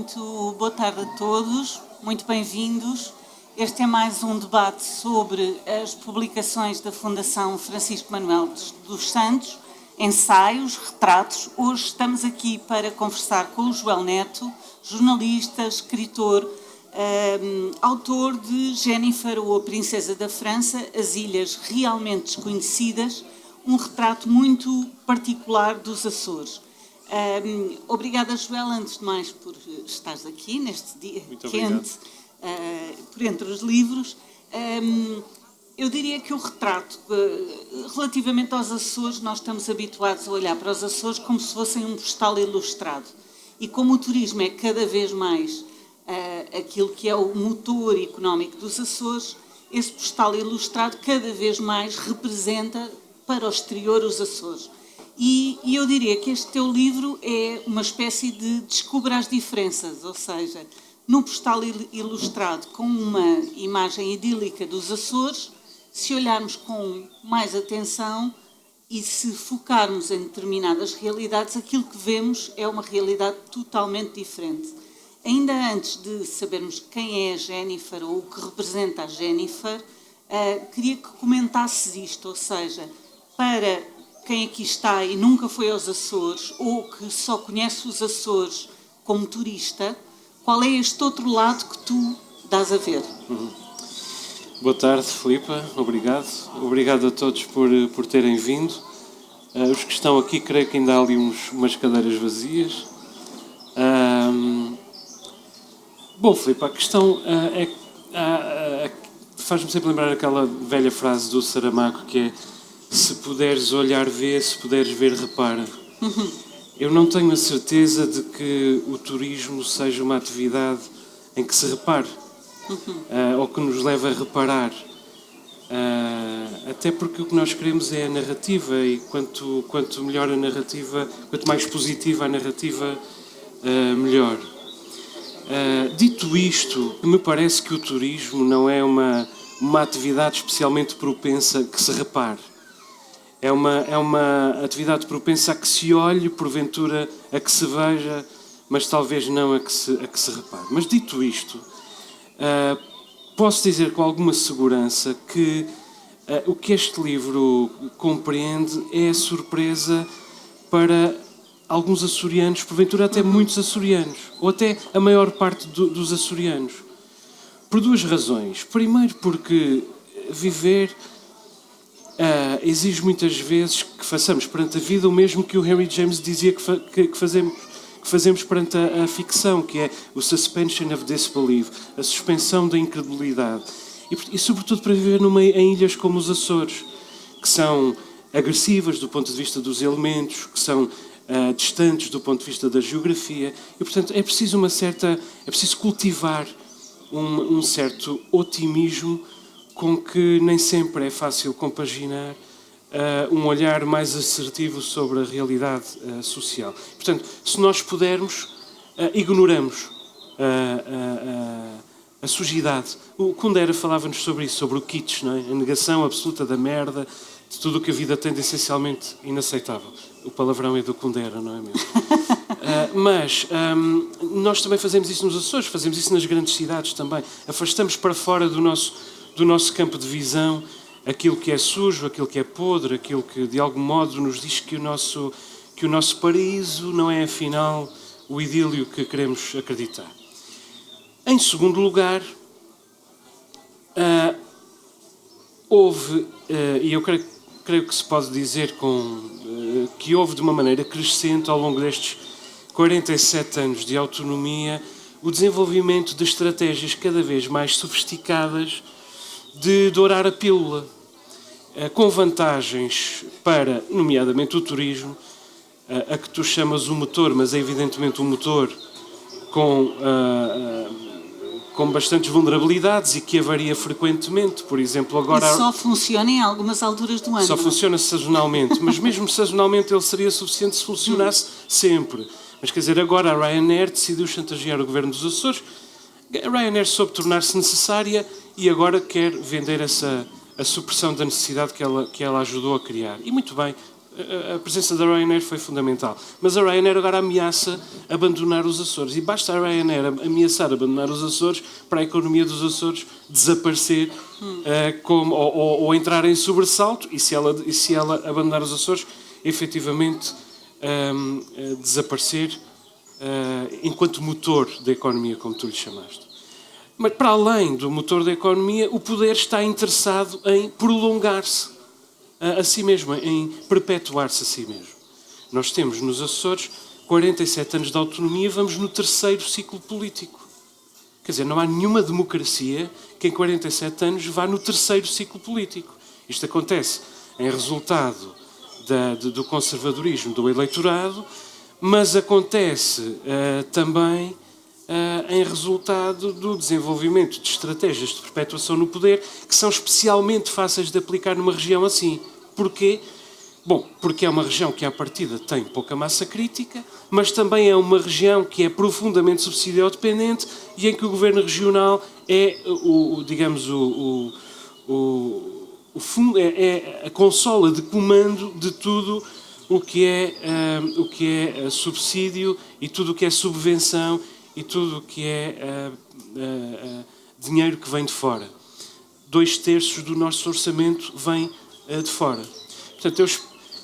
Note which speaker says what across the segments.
Speaker 1: muito boa tarde a todos, muito bem-vindos. Este é mais um debate sobre as publicações da Fundação Francisco Manuel dos Santos, ensaios, retratos. Hoje estamos aqui para conversar com o Joel Neto, jornalista, escritor, autor de Jennifer ou a Princesa da França, As Ilhas Realmente Desconhecidas, um retrato muito particular dos Açores. Obrigada, Joel, antes de mais, por estares aqui neste dia
Speaker 2: muito
Speaker 1: quente, por entre os livros. Eu diria que o retrato, relativamente aos Açores, nós estamos habituados a olhar para os Açores como se fossem um postal ilustrado. E como o turismo é cada vez mais aquilo que é o motor económico dos Açores, esse postal ilustrado cada vez mais representa para o exterior os Açores. E eu diria que este teu livro é uma espécie de descubra as diferenças, ou seja, num postal ilustrado com uma imagem idílica dos Açores, se olharmos com mais atenção e se focarmos em determinadas realidades, aquilo que vemos é uma realidade totalmente diferente. Ainda antes de sabermos quem é a Jennifer ou o que representa a Jennifer, queria que comentasses isto, ou seja, para quem aqui está e nunca foi aos Açores ou que só conhece os Açores como turista, qual é este outro lado que tu dás a ver?
Speaker 2: Boa tarde, Filipa. Obrigado. Obrigado a todos por terem vindo. Os que estão aqui, creio que ainda há ali umas cadeiras vazias. Bom, Filipa, a questão faz-me sempre lembrar aquela velha frase do Saramago que é: se puderes olhar, vê, se puderes ver, repara. Eu não tenho a certeza de que o turismo seja uma atividade em que se repare, ou que nos leve a reparar. Até porque o que nós queremos é a narrativa, e quanto melhor a narrativa, quanto mais positiva a narrativa, melhor. Dito isto, me parece que o turismo não é uma atividade especialmente propensa que se repare. É uma atividade propensa a que se olhe, porventura a que se veja, mas talvez não a que se repare. Mas dito isto, posso dizer com alguma segurança que o que este livro compreende é a surpresa para alguns açorianos, porventura até muitos açorianos, ou até a maior parte dos açorianos. Por duas razões. Primeiro, porque viver exige muitas vezes que façamos perante a vida o mesmo que o Henry James dizia que fazemos perante a ficção, que é o suspension of disbelief, a suspensão da incredulidade. E sobretudo para viver em ilhas como os Açores, que são agressivas do ponto de vista dos elementos, que são distantes do ponto de vista da geografia, e portanto é preciso cultivar um certo otimismo com que nem sempre é fácil compaginar um olhar mais assertivo sobre a realidade social. Portanto, se nós pudermos, ignoramos a sujidade. O Kundera falava-nos sobre isso, sobre o kitsch, não é? A negação absoluta da merda, de tudo o que a vida tem de essencialmente inaceitável. O palavrão é do Kundera, não é mesmo? Mas nós também fazemos isso nos Açores, fazemos isso nas grandes cidades também. Afastamos para fora do nosso campo de visão aquilo que é sujo, aquilo que é podre, aquilo que de algum modo nos diz que o nosso paraíso não é afinal o idílio que queremos acreditar. Em segundo lugar, houve, e eu creio que se pode dizer que houve de uma maneira crescente ao longo destes 47 anos de autonomia o desenvolvimento de estratégias cada vez mais sofisticadas de dourar a pílula, com vantagens para, nomeadamente, o turismo, a que tu chamas o motor, mas é evidentemente um motor com bastantes vulnerabilidades e que avaria frequentemente. Por exemplo, agora...
Speaker 1: E só funciona em algumas alturas do ano.
Speaker 2: Só funciona sazonalmente, mas mesmo sazonalmente ele seria suficiente se funcionasse sempre. Mas quer dizer, agora a Ryanair decidiu chantagear o governo dos Açores. A Ryanair soube tornar-se necessária e agora quer vender a supressão da necessidade que ela ajudou a criar. E muito bem, A presença da Ryanair foi fundamental. Mas a Ryanair agora ameaça abandonar os Açores. E basta a Ryanair ameaçar abandonar os Açores para a economia dos Açores desaparecer ou entrar em sobressalto. E se ela abandonar os Açores, efetivamente desaparecer enquanto motor da economia, como tu lhe chamaste. Mas para além do motor da economia, o poder está interessado em prolongar-se a si mesmo, em perpetuar-se a si mesmo. Nós temos nos Açores 47 anos de autonomia, vamos no 3º ciclo político. Quer dizer, não há nenhuma democracia que em 47 anos vá no 3º ciclo político. Isto acontece em resultado do conservadorismo do eleitorado, mas acontece também em resultado do desenvolvimento de estratégias de perpetuação no poder que são especialmente fáceis de aplicar numa região assim. Porquê? Bom, porque é uma região que à partida tem pouca massa crítica, mas também é uma região que é profundamente subsidiodependente e em que o governo regional é a consola de comando de tudo o que é subsídio e tudo o que é subvenção e tudo o que é dinheiro que vem de fora. 2/3 do nosso orçamento vem de fora. Portanto, eu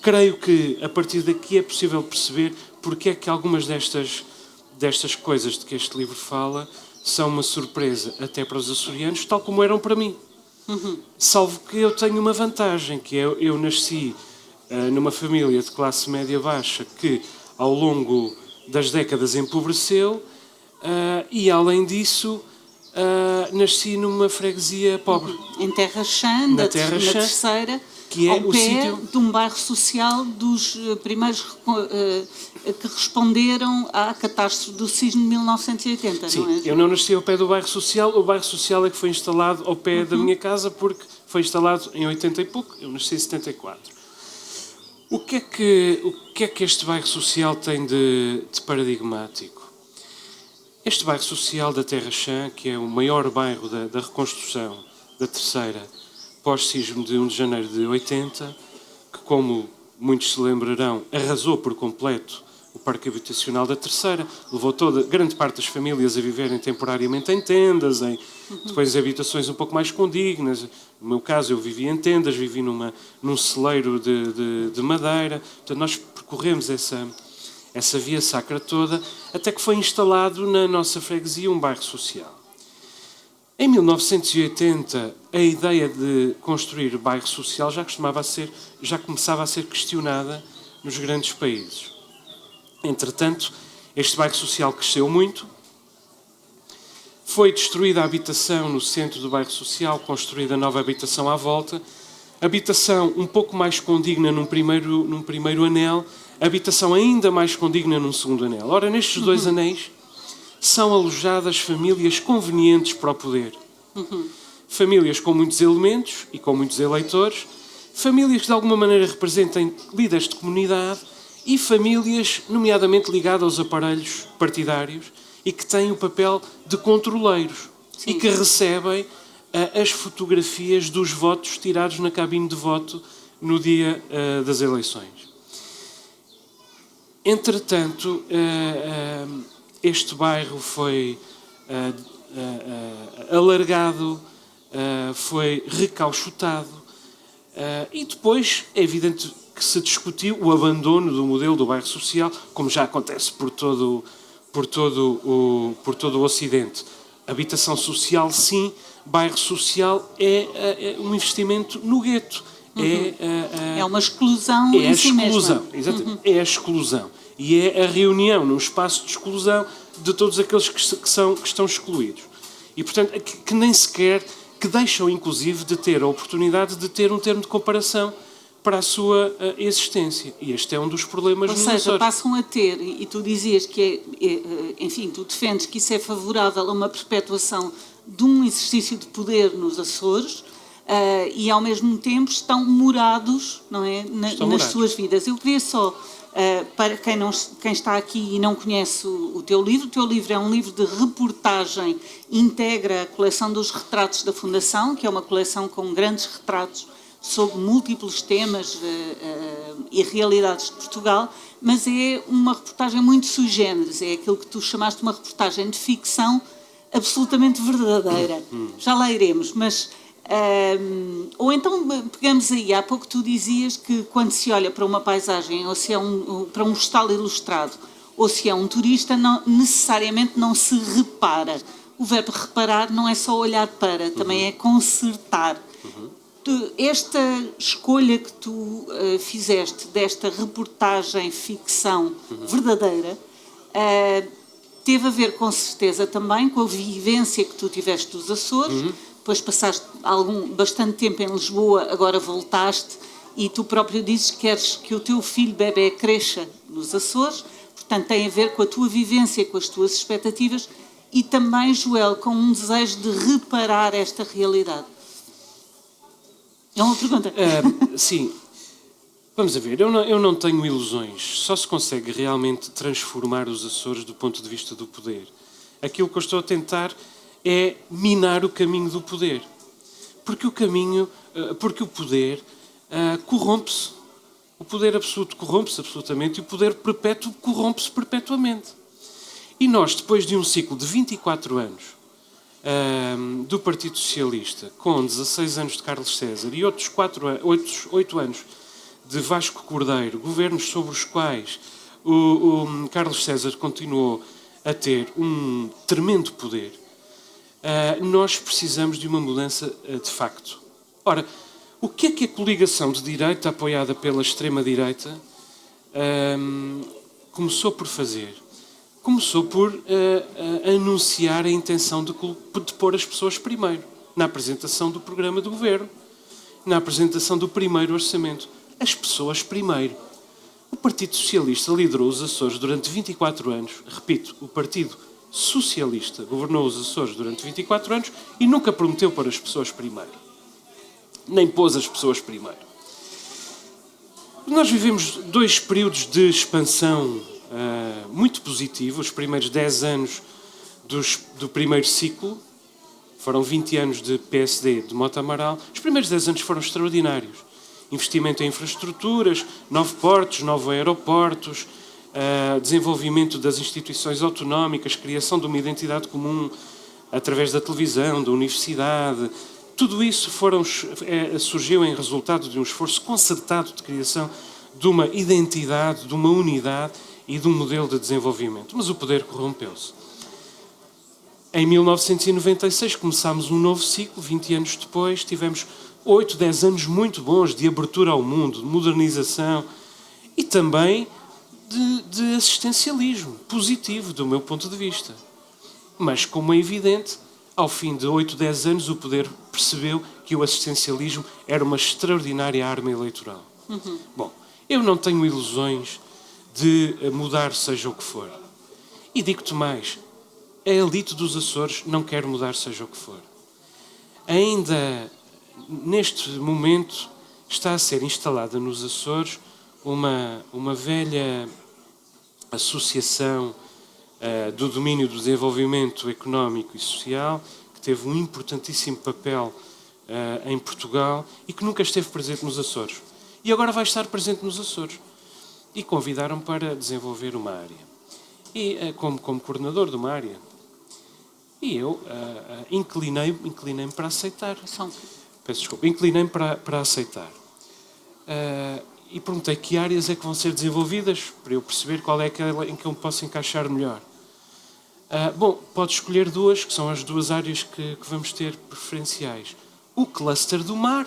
Speaker 2: creio que a partir daqui é possível perceber porque é que algumas destas coisas de que este livro fala são uma surpresa até para os açorianos, tal como eram para mim. Salvo que eu tenho uma vantagem, que é eu nasci numa família de classe média baixa que ao longo das décadas empobreceu e além disso nasci numa freguesia pobre.
Speaker 1: Em Terra Chã, na Terceira,
Speaker 2: que é
Speaker 1: ao
Speaker 2: o
Speaker 1: pé
Speaker 2: sítio
Speaker 1: de um bairro social dos primeiros que responderam à catástrofe do sismo de 1980,
Speaker 2: Sim,
Speaker 1: não é?
Speaker 2: Eu não nasci ao pé do bairro social, o bairro social é que foi instalado ao pé da minha casa porque foi instalado em 80 e pouco, eu nasci em 74. O que é que este bairro social tem de paradigmático? Este bairro social da Terra Chã, que é o maior bairro da reconstrução da Terceira, pós-sismo de 1 de janeiro de 80, que, como muitos se lembrarão, arrasou por completo o parque habitacional da Terceira, levou grande parte das famílias a viverem temporariamente em tendas, depois habitações um pouco mais condignas. No meu caso, eu vivi em tendas, vivi num celeiro de madeira. Portanto, nós percorremos essa via sacra toda, até que foi instalado na nossa freguesia um bairro social. Em 1980, a ideia de construir bairro social já começava a ser questionada nos grandes países. Entretanto, este bairro social cresceu muito, foi destruída a habitação no centro do bairro social, construída nova habitação à volta, habitação um pouco mais condigna num primeiro anel, habitação ainda mais condigna num segundo anel. Ora, nestes dois anéis são alojadas famílias convenientes para o poder. Famílias com muitos elementos e com muitos eleitores, famílias que de alguma maneira representem líderes de comunidade e famílias nomeadamente ligadas aos aparelhos partidários e que têm o papel de controleiros. Sim. E que recebem as fotografias dos votos tirados na cabine de voto no dia das eleições. Entretanto, este bairro foi alargado, foi recauchutado e depois é evidente que se discutiu o abandono do modelo do bairro social, como já acontece por todo o Ocidente. Habitação social, sim. Bairro social é um investimento no gueto.
Speaker 1: É uma exclusão em si mesma.
Speaker 2: Exatamente. É a exclusão. E é a reunião num espaço de exclusão de todos aqueles que estão excluídos. E, portanto, que nem sequer, que deixam, inclusive, de ter a oportunidade de ter um termo de comparação para a sua existência. E este é um dos problemas nos Açores.
Speaker 1: Ou seja, passam a ter, e tu dizias que enfim, tu defendes que isso é favorável a uma perpetuação de um exercício de poder nos Açores, e ao mesmo tempo estão morados, não é, nas suas vidas. Eu queria só, para quem está aqui e não conhece o teu livro é um livro de reportagem, integra a coleção dos retratos da Fundação, que é uma coleção com grandes retratos sobre múltiplos temas e realidades de Portugal, mas é uma reportagem muito sui generis, é aquilo que tu chamaste uma reportagem de ficção absolutamente verdadeira. Já lá iremos, mas... ou então pegamos aí, há pouco tu dizias que quando se olha para uma paisagem ou se é para um vegetal ilustrado ou se é um turista, necessariamente não se repara. O verbo reparar não é só olhar para, também é consertar. Esta escolha que tu fizeste desta reportagem ficção verdadeira teve a ver com certeza também com a vivência que tu tiveste dos Açores. Depois passaste bastante tempo em Lisboa, agora voltaste e tu próprio dizes que queres que o teu filho bebé cresça nos Açores, portanto tem a ver com a tua vivência, com as tuas expectativas e também, Joel, com um desejo de reparar esta realidade. É uma pergunta.
Speaker 2: Sim. Vamos a ver, eu não tenho ilusões. Só se consegue realmente transformar os Açores do ponto de vista do poder. Aquilo que eu estou a tentar é minar o caminho do poder. Porque o poder corrompe-se. O poder absoluto corrompe-se absolutamente e o poder perpétuo corrompe-se perpetuamente. E nós, depois de um ciclo de 24 anos do Partido Socialista, com 16 anos de Carlos César e outros 8 anos de Vasco Cordeiro, governos sobre os quais o Carlos César continuou a ter um tremendo poder, nós precisamos de uma mudança de facto. Ora, o que é a coligação de direita, apoiada pela extrema-direita, começou por fazer? Começou por anunciar a intenção de pôr as pessoas primeiro, na apresentação do programa do governo, na apresentação do primeiro orçamento. As pessoas primeiro. O Partido Socialista liderou os Açores durante 24 anos. Repito, o Partido Socialista governou os Açores durante 24 anos e nunca prometeu pôr as pessoas primeiro. Nem pôs as pessoas primeiro. Nós vivemos 2 períodos de expansão muito positivos. Os primeiros 10 anos do primeiro ciclo, foram 20 anos de PSD de Mota Amaral. Os primeiros 10 anos foram extraordinários. Investimento em infraestruturas, 9 portos, 9 aeroportos, desenvolvimento das instituições autonómicas, criação de uma identidade comum através da televisão, da universidade. Tudo isso surgiu em resultado de um esforço concertado de criação de uma identidade, de uma unidade e de um modelo de desenvolvimento. Mas o poder corrompeu-se. Em 1996 começámos um novo ciclo, 20 anos depois tivemos 8, 10 anos muito bons de abertura ao mundo, de modernização e também de assistencialismo, positivo do meu ponto de vista. Mas, como é evidente, ao fim de 8, 10 anos o poder percebeu que o assistencialismo era uma extraordinária arma eleitoral. Bom, eu não tenho ilusões de mudar seja o que for. E digo-te mais, a elite dos Açores não quer mudar seja o que for. Ainda neste momento está a ser instalada nos Açores uma velha associação do domínio do desenvolvimento económico e social, que teve um importantíssimo papel em Portugal e que nunca esteve presente nos Açores. E agora vai estar presente nos Açores. E convidaram para desenvolver uma área. E como coordenador de uma área. E eu inclinei-me para aceitar. Peço desculpa. Inclinei-me para aceitar. E perguntei que áreas é que vão ser desenvolvidas para eu perceber qual é aquela em que eu me posso encaixar melhor. Bom, pode escolher 2, que são as 2 áreas que vamos ter preferenciais. O cluster do mar,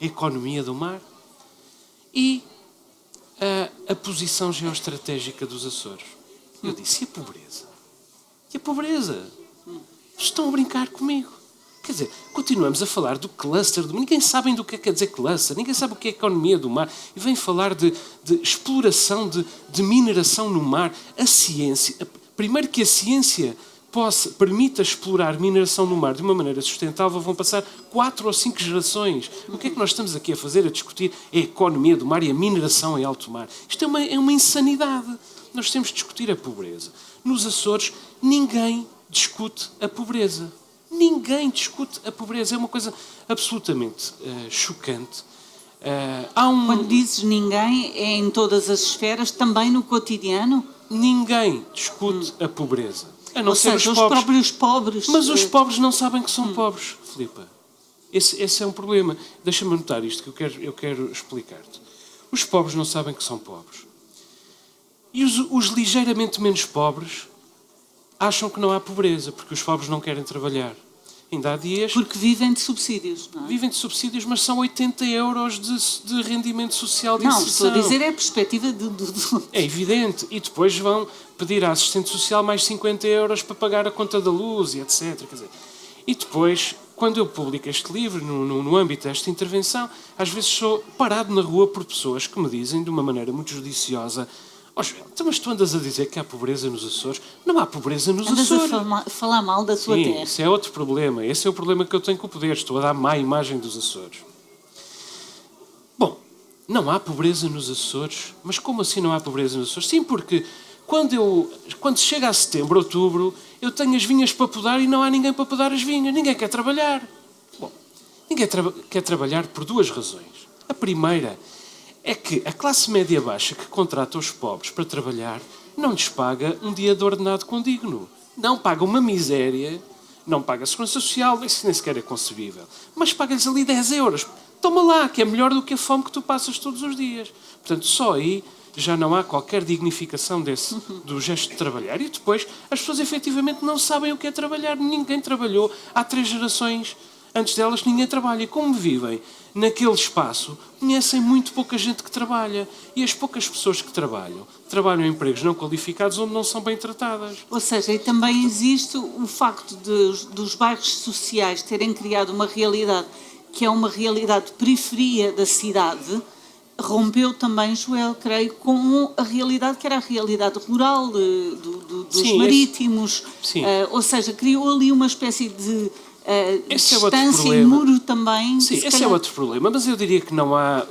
Speaker 2: a economia do mar e a posição geoestratégica dos Açores. Eu disse, e a pobreza? E a pobreza? Estão a brincar comigo. Quer dizer, continuamos a falar do cluster do mar. Ninguém sabe do que é quer dizer cluster, ninguém sabe o que é economia do mar. E vem falar de exploração, de mineração no mar. A ciência, primeiro que a ciência permita explorar mineração no mar de uma maneira sustentável, vão passar 4 ou 5 gerações. O que é que nós estamos aqui a fazer? A discutir a economia do mar e a mineração em alto mar. Isto é uma insanidade. Nós temos de discutir a pobreza. Nos Açores, ninguém discute a pobreza. Ninguém discute a pobreza. É uma coisa absolutamente chocante.
Speaker 1: Quando dizes ninguém, é em todas as esferas, também no cotidiano?
Speaker 2: Ninguém discute a pobreza. A não
Speaker 1: Ou
Speaker 2: ser
Speaker 1: seja,
Speaker 2: os
Speaker 1: os próprios pobres.
Speaker 2: Mas os pobres não sabem que são pobres, Filipa. Esse é um problema. Deixa-me anotar isto que eu quero explicar-te. Os pobres não sabem que são pobres. E os ligeiramente menos pobres acham que não há pobreza, porque os pobres não querem trabalhar. Ainda há dias...
Speaker 1: Porque vivem de subsídios, não é?
Speaker 2: Vivem de subsídios, mas são 80 euros de rendimento social de
Speaker 1: Não,
Speaker 2: inserção.
Speaker 1: estou a dizer é a perspectiva
Speaker 2: É evidente. E depois vão pedir à assistente social mais 50 euros para pagar a conta da luz e etc. Quer dizer, e depois, quando eu publico este livro, no âmbito desta intervenção, às vezes sou parado na rua por pessoas que me dizem, de uma maneira muito judiciosa: ó Joel, mas tu andas a dizer que há pobreza nos Açores? Não há pobreza nos Açores.
Speaker 1: Andas a falar mal da sua terra.
Speaker 2: Isso é outro problema. Esse é o problema que eu tenho com o poder. Estou a dar má imagem dos Açores. Bom, não há pobreza nos Açores? Mas como assim não há pobreza nos Açores? Sim, porque quando chega a setembro, outubro, eu tenho as vinhas para podar e não há ninguém para podar as vinhas. Ninguém quer trabalhar. Bom, ninguém quer trabalhar por duas razões. A primeira é que a classe média baixa que contrata os pobres para trabalhar não lhes paga um dia de ordenado condigno. Não paga uma miséria, não paga a segurança social, isso nem sequer é concebível. Mas paga-lhes ali 10 euros. Toma lá, que é melhor do que a fome que tu passas todos os dias. Portanto, só aí já não há qualquer dignificação do gesto de trabalhar. E depois, as pessoas efetivamente não sabem o que é trabalhar. Ninguém trabalhou. Há 3 gerações antes delas, ninguém trabalha. E como vivem naquele espaço, conhecem muito pouca gente que trabalha. E as poucas pessoas que trabalham em empregos não qualificados onde não são bem tratadas.
Speaker 1: Ou seja, e também existe o facto dos bairros sociais terem criado uma realidade que é uma realidade de periferia da cidade, rompeu também, Joel, creio, com a realidade que era a realidade rural dos marítimos. Ou seja, criou ali uma espécie de distância e muro também.
Speaker 2: Sim, esse é outro problema, mas eu diria que não há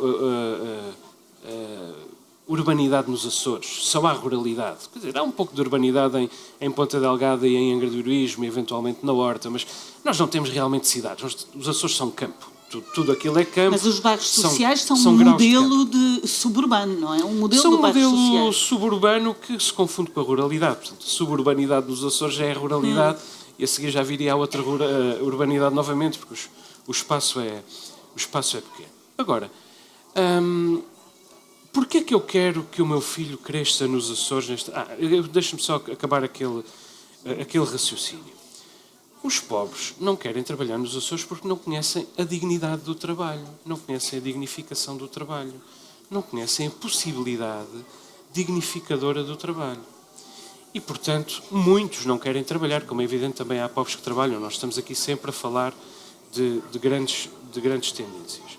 Speaker 2: urbanidade nos Açores, só há ruralidade. Quer dizer, há um pouco de urbanidade em Ponta Delgada e em Angra do Heroísmo, eventualmente na Horta, mas nós não temos realmente cidades. Os Açores são campo. Tudo aquilo é campo.
Speaker 1: Mas os bairros sociais são um modelo de suburbano, não é? Um modelo de bairros sociais. São um modelo suburbano
Speaker 2: que se confunde com a ruralidade. Portanto, a suburbanidade dos Açores já é a ruralidade e a seguir já viria a outra urbanidade novamente, porque o espaço é pequeno. Agora, porquê é que eu quero que o meu filho cresça nos Açores? Deixa-me só acabar aquele raciocínio. Os pobres não querem trabalhar nos Açores porque não conhecem a dignidade do trabalho, não conhecem a dignificação do trabalho, não conhecem a possibilidade dignificadora do trabalho. E, portanto, muitos não querem trabalhar, como é evidente também há pobres que trabalham. Nós estamos aqui sempre a falar de grandes tendências.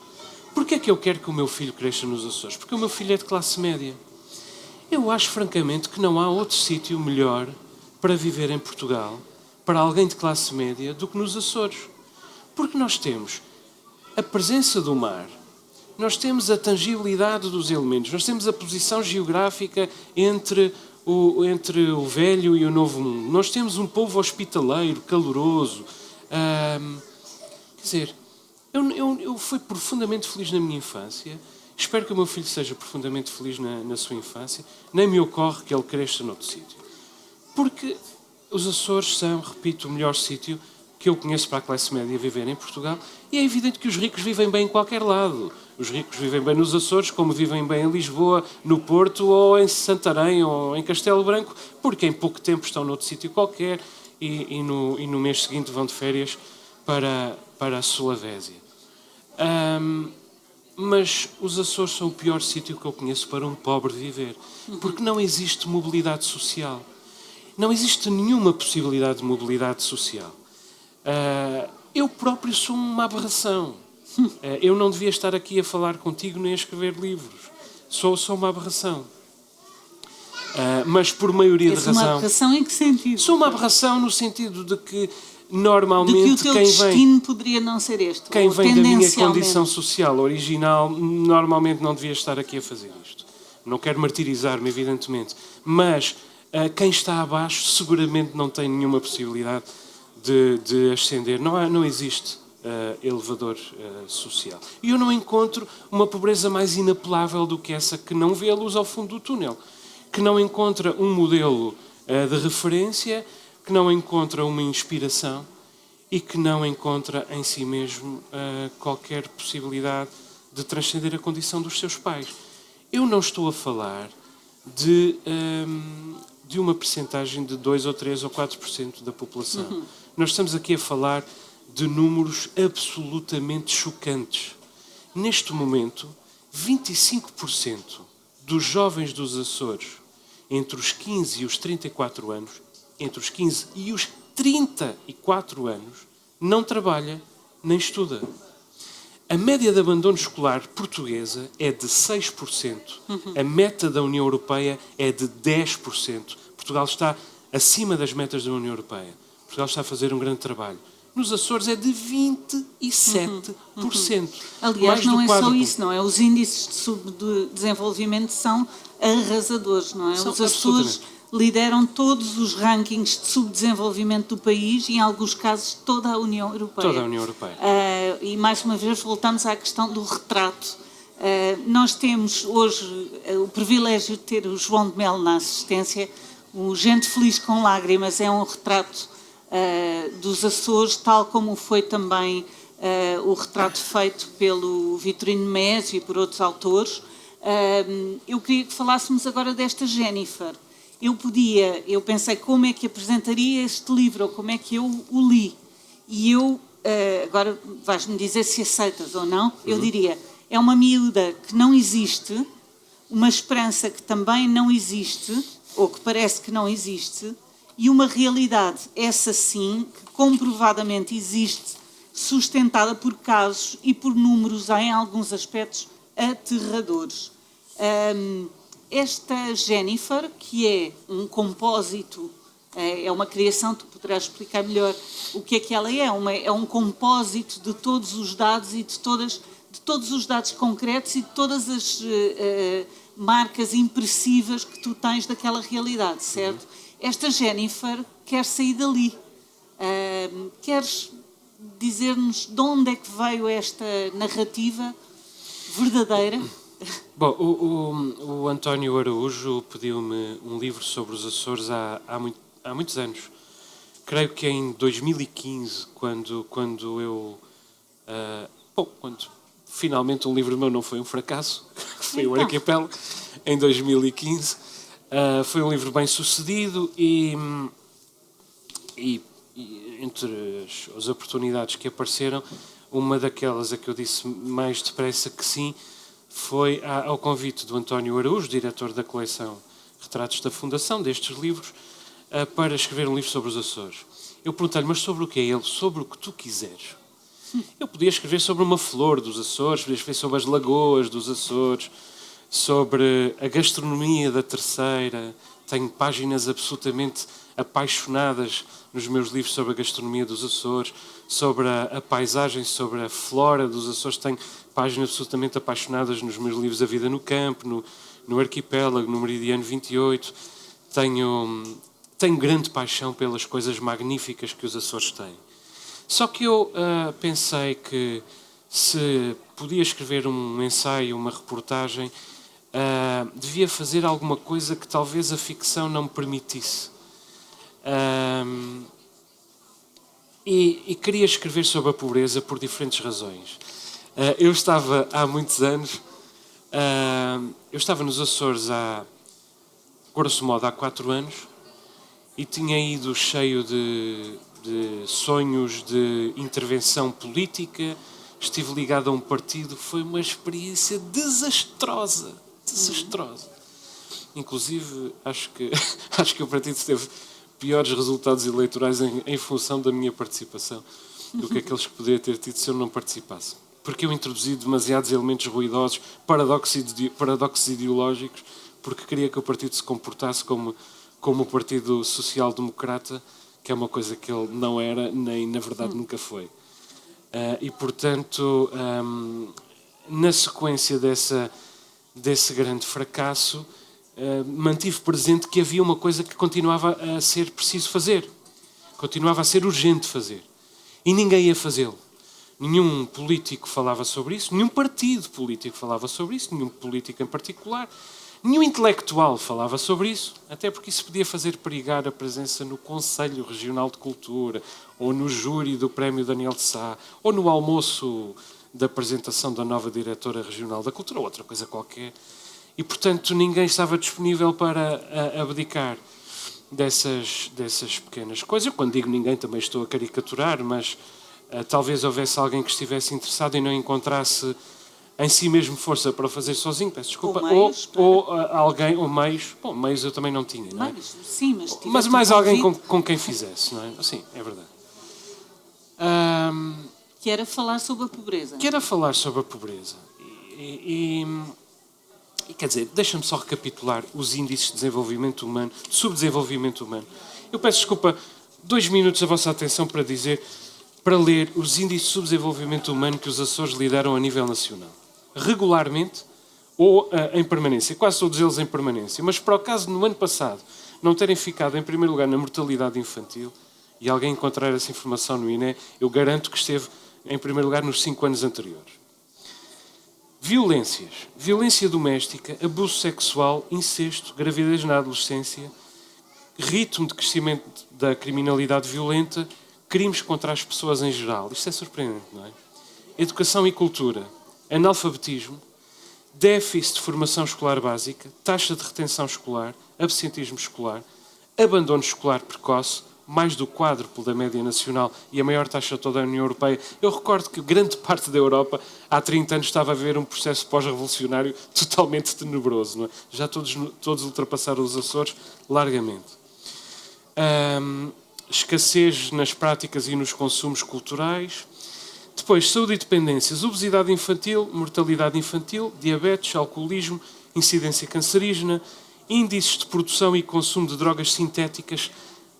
Speaker 2: Porquê é que eu quero que o meu filho cresça nos Açores? Porque o meu filho é de classe média. Eu acho, francamente, que não há outro sítio melhor para viver em Portugal, para alguém de classe média, do que nos Açores. Porque nós temos a presença do mar, nós temos a tangibilidade dos elementos, nós temos a posição geográfica entre o velho e o novo mundo. Nós temos um povo hospitaleiro, caloroso. Quer dizer, eu fui profundamente feliz na minha infância. Espero que o meu filho seja profundamente feliz na sua infância. Nem me ocorre que ele cresça noutro sítio. Porque os Açores são, repito, o melhor sítio que eu conheço para a classe média viver em Portugal, e é evidente que os ricos vivem bem em qualquer lado. Os ricos vivem bem nos Açores, como vivem bem em Lisboa, no Porto, ou em Santarém, ou em Castelo Branco, porque em pouco tempo estão noutro sítio qualquer e no mês seguinte vão de férias para a Sulavésia. Mas os Açores são o pior sítio que eu conheço para um pobre viver, porque não existe mobilidade social. Não existe nenhuma possibilidade de mobilidade social. Eu próprio sou uma aberração. Eu não devia estar aqui a falar contigo nem a escrever livros. Sou uma aberração. Mas por maioria de razão...
Speaker 1: uma aberração em que sentido?
Speaker 2: Sou uma aberração no sentido de que normalmente
Speaker 1: de que o teu destino poderia não ser este.
Speaker 2: Quem vem da minha condição social original normalmente não devia estar aqui a fazer isto. Não quero martirizar-me, evidentemente. Mas... quem está abaixo seguramente não tem nenhuma possibilidade de ascender. Não existe elevador social. E eu não encontro uma pobreza mais inapelável do que essa que não vê a luz ao fundo do túnel, que não encontra um modelo de referência, que não encontra uma inspiração e que não encontra em si mesmo qualquer possibilidade de transcender a condição dos seus pais. Eu não estou a falar de uma percentagem de 2 ou 3 ou 4% da população. Nós estamos aqui a falar de números absolutamente chocantes. Neste momento, 25% dos jovens dos Açores, entre os 15 e os 34 anos, entre os 15 e os 34 anos, não trabalha nem estuda. A média de abandono escolar portuguesa é de 6%. A meta da União Europeia é de 10%. Portugal está acima das metas da União Europeia. Portugal está a fazer um grande trabalho. Nos Açores é de 27%.
Speaker 1: Aliás, não é só isso, não é? Os índices de subdesenvolvimento são arrasadores, não é? Os Açores lideram todos os rankings de subdesenvolvimento do país e, em alguns casos, toda a União Europeia.
Speaker 2: Toda a União Europeia.
Speaker 1: E, mais uma vez, voltamos à questão do retrato. Nós temos hoje o privilégio de ter o João de Melo na assistência. O Gente Feliz com Lágrimas é um retrato dos Açores, tal como foi também o retrato feito pelo Vitorino Mésio e por outros autores. Eu queria que falássemos agora desta Jennifer. Eu pensei como é que apresentaria este livro, ou como é que eu o li. E agora vais-me dizer se aceitas ou não, eu diria, é uma miúda que não existe, uma esperança que também não existe, ou que parece que não existe, e uma realidade, essa sim, que comprovadamente existe, sustentada por casos e por números, em alguns aspectos, aterradores. Esta Jennifer, que é um compósito, é uma criação, tu poderás explicar melhor o que é que ela é. É um compósito de todos os dados e de todos os dados concretos e de todas as marcas impressivas que tu tens daquela realidade, certo? Esta Jennifer quer sair dali. Queres dizer-nos de onde é que veio esta narrativa verdadeira?
Speaker 2: Bom, o António Araújo pediu-me um livro sobre os Açores há muitos anos. Creio que em 2015, quando finalmente um livro meu não foi um fracasso, que foi o Arquipélago, em 2015. Foi um livro bem sucedido e entre as oportunidades que apareceram, uma daquelas a que eu disse mais depressa que sim, foi ao convite do António Araújo, diretor da coleção Retratos da Fundação, destes livros, para escrever um livro sobre os Açores. Eu perguntei-lhe, mas sobre o que é ele? Sobre o que tu quiseres. Eu podia escrever sobre uma flor dos Açores, podia escrever sobre as lagoas dos Açores, sobre a gastronomia da Terceira. Tenho páginas absolutamente apaixonadas nos meus livros sobre a gastronomia dos Açores, sobre a paisagem, sobre a flora dos Açores. Tenho páginas absolutamente apaixonadas nos meus livros A Vida no Campo, no Arquipélago, no Meridiano 28. Tenho grande paixão pelas coisas magníficas que os Açores têm. Só que eu pensei que se podia escrever um ensaio, uma reportagem, devia fazer alguma coisa que talvez a ficção não me permitisse. E queria escrever sobre a pobreza por diferentes razões. Eu estava há muitos anos, eu estava nos Açores grosso modo há 4 anos, e tinha ido cheio de sonhos de intervenção política. Estive ligado a um partido, foi uma experiência desastrosa. Inclusive, acho que o partido teve piores resultados eleitorais em função da minha participação do que aqueles que poderia ter tido se eu não participasse. Porque eu introduzi demasiados elementos ruidosos, paradoxos ideológicos, porque queria que o partido se comportasse como o Partido Social Democrata, que é uma coisa que ele não era, nem na verdade nunca foi. E, portanto, na sequência desse grande fracasso, mantive presente que havia uma coisa que continuava a ser preciso fazer. Continuava a ser urgente fazer. E ninguém ia fazê-lo. Nenhum político falava sobre isso, nenhum partido político falava sobre isso, nenhum político em particular, nenhum intelectual falava sobre isso, até porque isso podia fazer perigar a presença no Conselho Regional de Cultura, ou no júri do Prémio Daniel de Sá, ou no almoço da apresentação da nova diretora regional da cultura, ou outra coisa qualquer. E, portanto, ninguém estava disponível para abdicar dessas pequenas coisas. Eu, quando digo ninguém, também estou a caricaturar, mas talvez houvesse alguém que estivesse interessado e não encontrasse em si mesmo força para o fazer sozinho, peço desculpa, ou alguém, ou meios. Bom, meios eu também não tinha, não é?
Speaker 1: Sim,
Speaker 2: mas mais alguém com quem fizesse, não é? Sim, é verdade.
Speaker 1: Que era falar sobre a pobreza.
Speaker 2: E quer dizer, deixa-me só recapitular os índices de desenvolvimento humano, de subdesenvolvimento humano. Eu peço desculpa, 2 minutos a vossa atenção para ler os índices de subdesenvolvimento humano que os Açores lideram a nível nacional. Regularmente ou em permanência. Quase todos eles em permanência. Mas para o caso, no ano passado, não terem ficado em primeiro lugar na mortalidade infantil, e alguém encontrar essa informação no INE, eu garanto que esteve em primeiro lugar nos 5 anos anteriores. Violências. Violência doméstica, abuso sexual, incesto, gravidez na adolescência, ritmo de crescimento da criminalidade violenta, crimes contra as pessoas em geral. Isto é surpreendente, não é? Educação e cultura, analfabetismo, déficit de formação escolar básica, taxa de retenção escolar, absentismo escolar, abandono escolar precoce, mais do quádruplo da média nacional e a maior taxa de toda a União Europeia. Eu recordo que grande parte da Europa, há 30 anos, estava a ver um processo pós-revolucionário totalmente tenebroso. Não é? Já todos ultrapassaram os Açores largamente. Escassez nas práticas e nos consumos culturais. Depois, saúde e dependências, obesidade infantil, mortalidade infantil, diabetes, alcoolismo, incidência cancerígena, índices de produção e consumo de drogas sintéticas,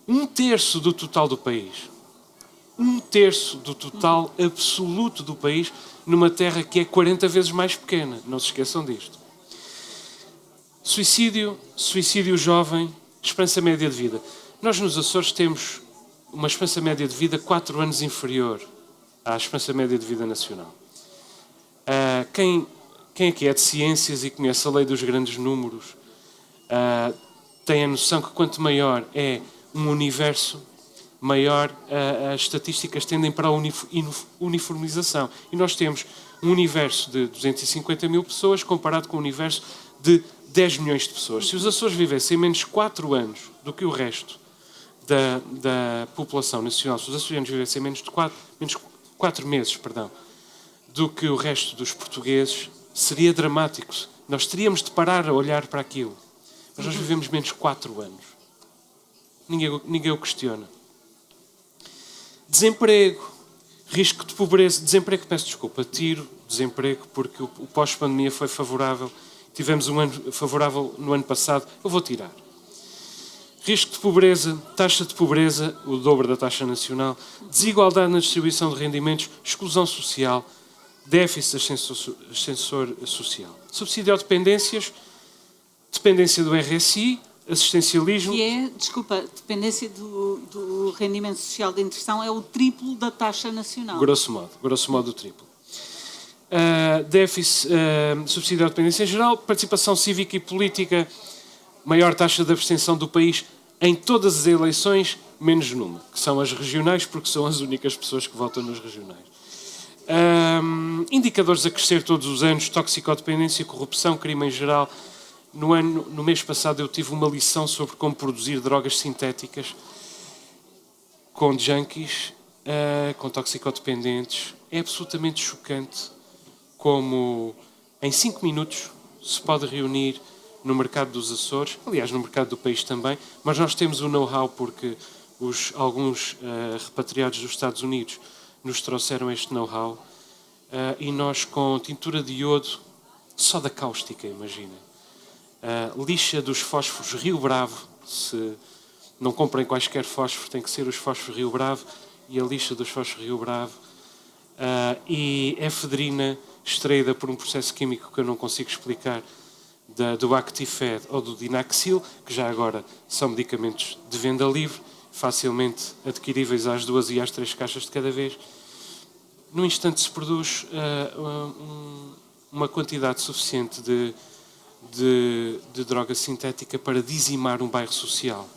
Speaker 2: 1/3 do total do país. 1/3 do total absoluto do país, numa terra que é 40 vezes mais pequena. Não se esqueçam disto. Suicídio jovem, esperança média de vida. Nós nos Açores temos uma esperança média de vida 4 anos inferior à esperança média de vida nacional. Quem aqui é de ciências e conhece a lei dos grandes números, tem a noção que quanto maior é um universo, maior as estatísticas tendem para a uniformização. E nós temos um universo de 250 mil pessoas comparado com um universo de 10 milhões de pessoas. Se os Açores vivessem menos 4 anos do que o resto da população nacional, se os açorianos vivessem menos 4 meses, do que o resto dos portugueses, seria dramático. Nós teríamos de parar a olhar para aquilo. Mas nós vivemos menos 4 anos. Ninguém o questiona. Desemprego, risco de pobreza, desemprego, desemprego, porque o pós-pandemia foi favorável. Tivemos um ano favorável no ano passado. Eu vou tirar. Risco de pobreza, taxa de pobreza, o dobro da taxa nacional, desigualdade na distribuição de rendimentos, exclusão social, déficit de ascensor social. Subsídio a dependências, dependência do RSI, assistencialismo...
Speaker 1: Que é, dependência do rendimento social de inserção é o triplo da taxa nacional.
Speaker 2: Grosso modo o triplo. Déficit, subsídio à dependência em geral, participação cívica e política, maior taxa de abstenção do país em todas as eleições, menos numa, que são as regionais, porque são as únicas pessoas que votam nas regionais. Indicadores a crescer todos os anos, toxicodependência, corrupção, crime em geral. No mês passado eu tive uma lição sobre como produzir drogas sintéticas com junkies, com toxicodependentes. É absolutamente chocante como em 5 minutos se pode reunir no mercado dos Açores, aliás no mercado do país também, mas nós temos o know-how porque alguns repatriados dos Estados Unidos nos trouxeram este know-how e nós com tintura de iodo, só da cáustica, imaginem. Lixa dos fósforos Rio Bravo, se não comprem quaisquer fósforos, tem que ser os fósforos Rio Bravo e a lixa dos fósforos Rio Bravo e efedrina extraída por um processo químico que eu não consigo explicar do Actifed ou do Dinaxil, que já agora são medicamentos de venda livre, facilmente adquiríveis às 2 e às 3 caixas de cada vez, no instante se produz uma quantidade suficiente de droga sintética para dizimar um bairro social.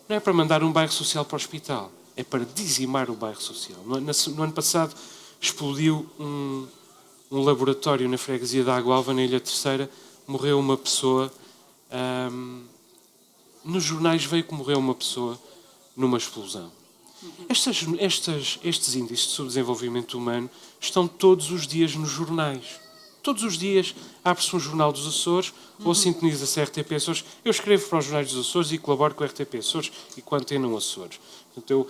Speaker 2: Não é para mandar um bairro social para o hospital, é para dizimar o bairro social. No ano passado explodiu um laboratório na freguesia da Água Alva, na Ilha Terceira, morreu uma pessoa. Nos jornais veio que morreu uma pessoa numa explosão. Estes índices de subdesenvolvimento humano estão todos os dias nos jornais. Todos os dias abre-se um jornal dos Açores ou sintoniza-se a RTP Açores. Eu escrevo para os jornais dos Açores e colaboro com a RTP Açores e com a Antena Açores. Portanto, eu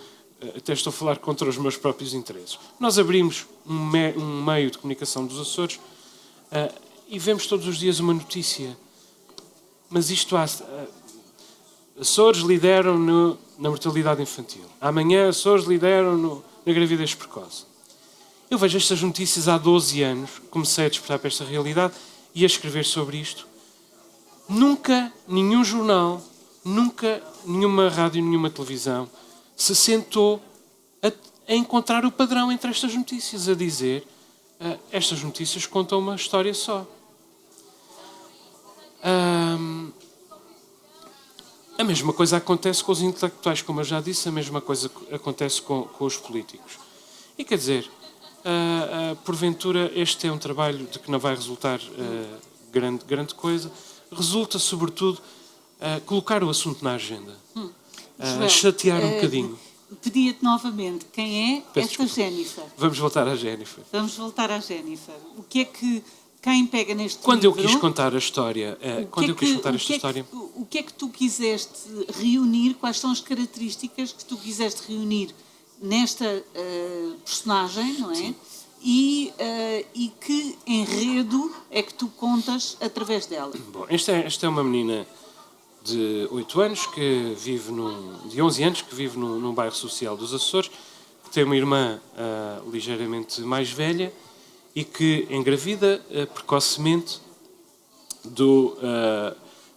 Speaker 2: até estou a falar contra os meus próprios interesses. Nós abrimos um meio de comunicação dos Açores e vemos todos os dias uma notícia. Mas isto há... Açores lideram na mortalidade infantil. Amanhã, Açores lideram na gravidez precoce. Eu vejo estas notícias há 12 anos, comecei a despertar para esta realidade e a escrever sobre isto. Nunca nenhum jornal, nunca nenhuma rádio, nenhuma televisão se sentou a encontrar o padrão entre estas notícias, a dizer estas notícias contam uma história só. A mesma coisa acontece com os intelectuais, como eu já disse, a mesma coisa acontece com os políticos. E quer dizer, porventura este é um trabalho de que não vai resultar grande coisa. Resulta, sobretudo, colocar o assunto na agenda.
Speaker 1: Joel,
Speaker 2: chatear um bocadinho.
Speaker 1: Pedia-te novamente, quem é
Speaker 2: Peço
Speaker 1: esta
Speaker 2: desculpa.
Speaker 1: Jennifer?
Speaker 2: Vamos voltar à Jennifer.
Speaker 1: Vamos voltar à Jennifer. O que é que quem pega neste
Speaker 2: Quando
Speaker 1: livro...
Speaker 2: eu quis contar a história...
Speaker 1: O que é que tu quiseste reunir? Quais são as características que tu quiseste reunir nesta personagem, não é?
Speaker 2: Sim.
Speaker 1: E que enredo é que tu contas através dela?
Speaker 2: Bom, esta é uma menina de 8 anos, que vive de 11 anos, que vive num bairro social dos Açores, que tem uma irmã ligeiramente mais velha e que engravida precocemente do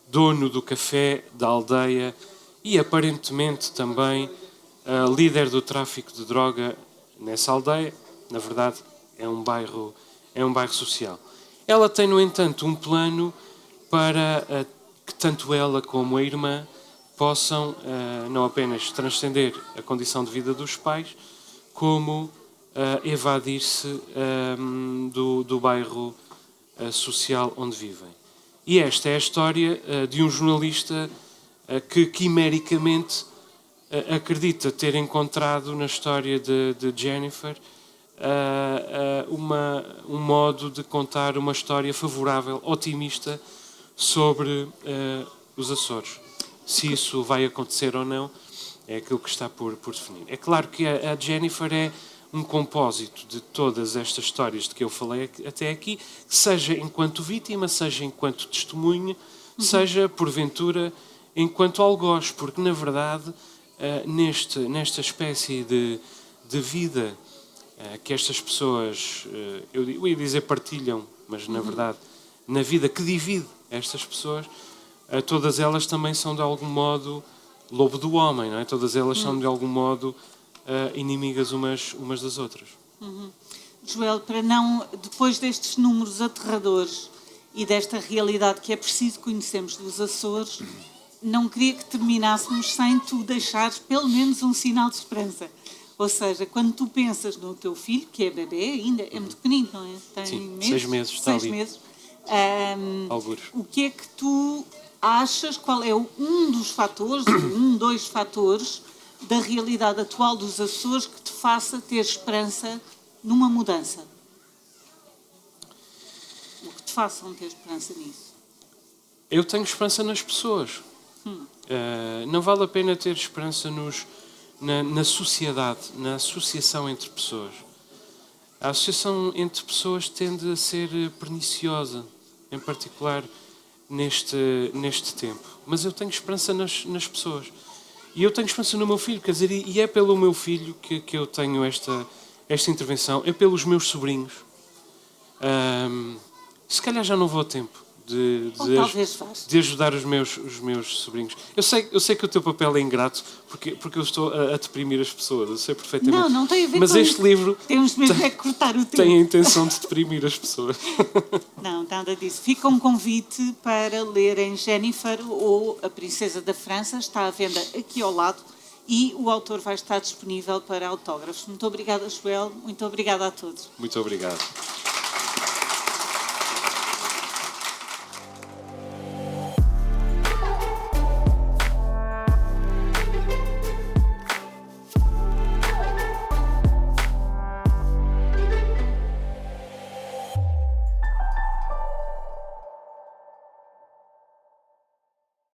Speaker 2: dono do café da aldeia e aparentemente também líder do tráfico de droga nessa aldeia. Na verdade, é um bairro social. Ela tem, no entanto, um plano para que tanto ela como a irmã possam não apenas transcender a condição de vida dos pais, como evadir-se do bairro social onde vivem. E esta é a história de um jornalista que, quimericamente, acredita ter encontrado na história de Jennifer um modo de contar uma história favorável, otimista, sobre os Açores. Se isso vai acontecer ou não, é aquilo que está por definir. É claro que a Jennifer é um compósito de todas estas histórias de que eu falei até aqui, seja enquanto vítima, seja enquanto testemunha, seja, porventura, enquanto algoz, porque, na verdade, nesta espécie de vida que estas pessoas, eu ia dizer partilham, mas, na verdade, na vida que divide estas pessoas, todas elas também são, de algum modo, lobo do homem, não é? Todas elas são, de algum modo, inimigas umas das outras.
Speaker 1: Joel, para não, depois destes números aterradores e desta realidade que é preciso conhecermos dos Açores, não queria que terminássemos sem tu deixares pelo menos um sinal de esperança. Ou seja, quando tu pensas no teu filho, que é bebê ainda, é muito pequenino, não é? Tem
Speaker 2: Sim,
Speaker 1: meses,
Speaker 2: 6 meses, está
Speaker 1: 6
Speaker 2: ali.
Speaker 1: meses.
Speaker 2: Algures.
Speaker 1: O que é que tu achas, qual é dois fatores da realidade atual dos Açores que te faça ter esperança numa mudança? O que te façam ter esperança nisso?
Speaker 2: Eu tenho esperança nas pessoas. Não vale a pena ter esperança na sociedade, na associação entre pessoas. A associação entre pessoas tende a ser perniciosa, em particular neste tempo. Mas eu tenho esperança nas pessoas. E eu tenho esperança no meu filho, quer dizer, e é pelo meu filho que eu tenho esta intervenção, é pelos meus sobrinhos. Se calhar já não vou a tempo
Speaker 1: Ou talvez vás.
Speaker 2: de ajudar os meus sobrinhos. Eu sei que o teu papel é ingrato, porque eu estou a deprimir as pessoas, eu sei perfeitamente.
Speaker 1: Não tem a ver
Speaker 2: Mas
Speaker 1: com
Speaker 2: este
Speaker 1: isso.
Speaker 2: livro
Speaker 1: Temos mesmo é que cortar o tempo.
Speaker 2: tem a intenção de deprimir as pessoas.
Speaker 1: Não, nada disso. Fica um convite para lerem Jennifer ou A Princesa da França. Está à venda aqui ao lado e o autor vai estar disponível para autógrafos. Muito obrigada, Joel. Muito obrigada a todos.
Speaker 2: Muito obrigado.